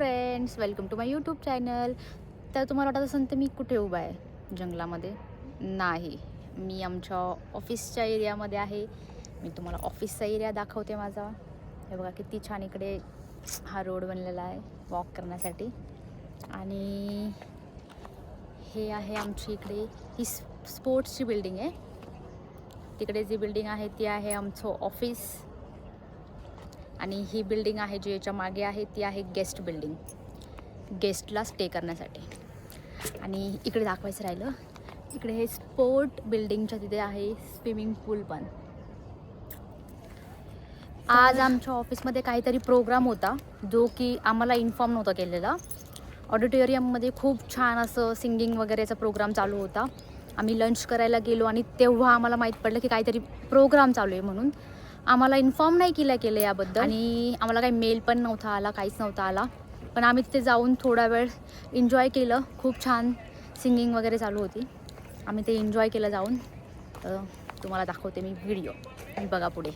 Friends, welcome to my YouTube channel. तर तुम्हाला वाटत असेल तर मी कुठे उभा आहे जंगलामध्ये? नाही, मी आमच्या ऑफिसच्या एरियामध्ये आहे. मी तुम्हाला ऑफिसचा एरिया दाखवते माझा. हे बघा किती छान इकडे हा रोड बनलेला आहे वॉक करण्यासाठी. आणि हे आहे आमची इकडे ही स्पोर्ट्सची बिल्डिंग आहे. तिकडे जी बिल्डिंग आहे ती आहे आमचं ऑफिस. आणि ही बिल्डिंग आहे जी याच्या मागे आहे ती आहे गेस्ट बिल्डिंग, गेस्टला स्टे करण्यासाठी. आणि इकडे दाखवायचं राहिलं, इकडे हे स्पोर्ट बिल्डिंगच्या तिथे आहे स्विमिंग पूल पण. आज आमच्या ऑफिसमध्ये काहीतरी प्रोग्राम होता जो की आम्हाला इन्फॉर्म नव्हता केलेला. ऑडिटोरियममध्ये खूप छान असं सिंगिंग वगैरेचा प्रोग्राम चालू होता. आम्ही लंच करायला गेलो आणि तेव्हा आम्हाला माहीत पडलं की काहीतरी प्रोग्राम चालू आहे म्हणून. आम्हाला इन्फॉर्म नाही केलं याबद्दल आणि आम्हाला काही मेल पण नव्हता आला, काहीच नव्हता आला. पण आम्ही तिथे जाऊन थोडा वेळ एन्जॉय केलं. खूप छान सिंगिंग वगैरे चालू होती. आम्ही ते एन्जॉय केलं जाऊन. तुम्हाला दाखवते मी व्हिडिओ, बघा पुढे.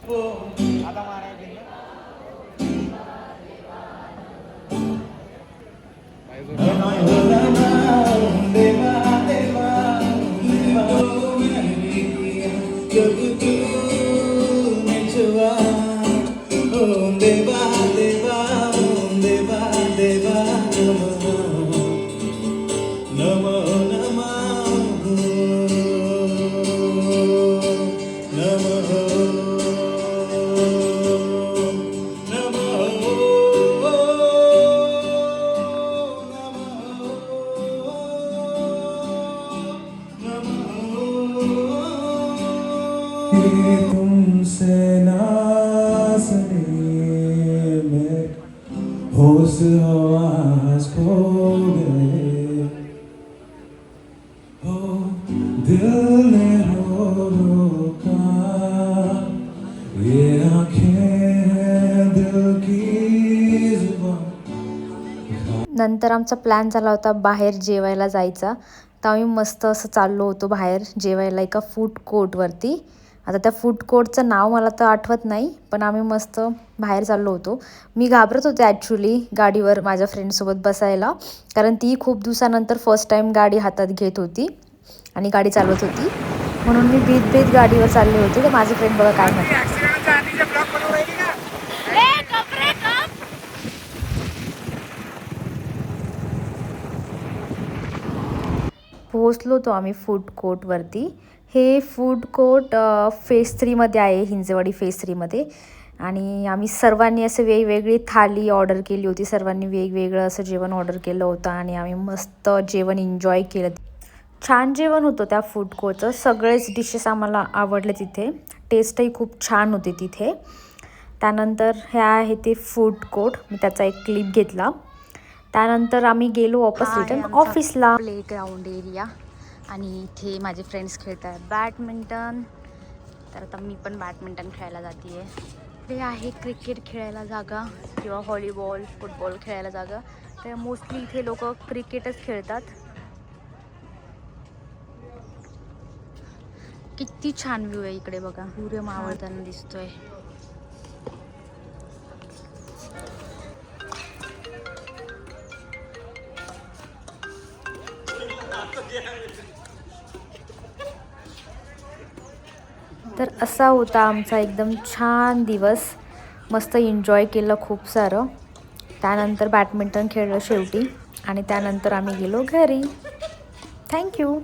तुमसे नासने में होश हवास खो गए हो, दिल ने रोका ये आँखें दिल की जुबान. नंतर आमचा प्लॅन झाला होता बाहेर जेवायला जायचा. तर आम्ही मस्त असं चाललो होतो बाहेर जेवायला एका फूड कोर्टवरती. आता त्या फूड कोर्टचं नाव मला तर आठवत नाही, पण आम्ही मस्त बाहेर चाललो होतो. मी घाबरत होते ॲक्च्युली गाडीवर माझ्या फ्रेंडसोबत बसायला, कारण ती खूप दिवसानंतर फर्स्ट टाईम गाडी हातात घेत होती आणि गाडी चालवत होती. म्हणून मी भीत गाडीवर चालले होते. तर माझे फ्रेंड बघा काय म्हणतात. पोहोचलो होतो आम्ही फूड कोर्टवरती. हे फूड कोर्ट फेज 3मध्ये आहे, हिंजेवाडी फेज 3मध्ये. आणि आम्ही सर्वांनी असं वेगवेगळी थाली ऑर्डर केली होती. सर्वांनी वेगवेगळं असं जेवण ऑर्डर केलं होतं आणि आम्ही मस्त जेवण एन्जॉय केलं. छान जेवण होतं त्या फूड कोर्टचं. सगळेच डिशेस आम्हाला आवडले तिथे. टेस्टही खूप छान होती तिथे. त्यानंतर हे आहे ते फूड कोर्ट, मी त्याचा एक क्लिप घेतला. त्यानंतर आम्ही गेलो वापस रिटर्न ऑफिसला. प्ले ग्राउंड एरिया आणि इथे माझे फ्रेंड्स खेळतात बॅडमिंटन. तर आता मी पण बॅडमिंटन खेळायला जाते आहे. ते आहे क्रिकेट खेळायला जागा किंवा व्हॉलीबॉल फुटबॉल खेळायला जागा. तर मोस्टली इथे लोक क्रिकेटच खेळतात. किती छान व्ह्यू आहे इकडे बघा, सूर्य मावळताना दिसतोय. तर असा होता आमचा एकदम छान दिवस. मस्त एन्जॉय केलं खूप सारं. त्यानंतर बॅडमिंटन खेळलं शेवटी आणि त्यानंतर आम्ही गेलो घरी. थँक्यू.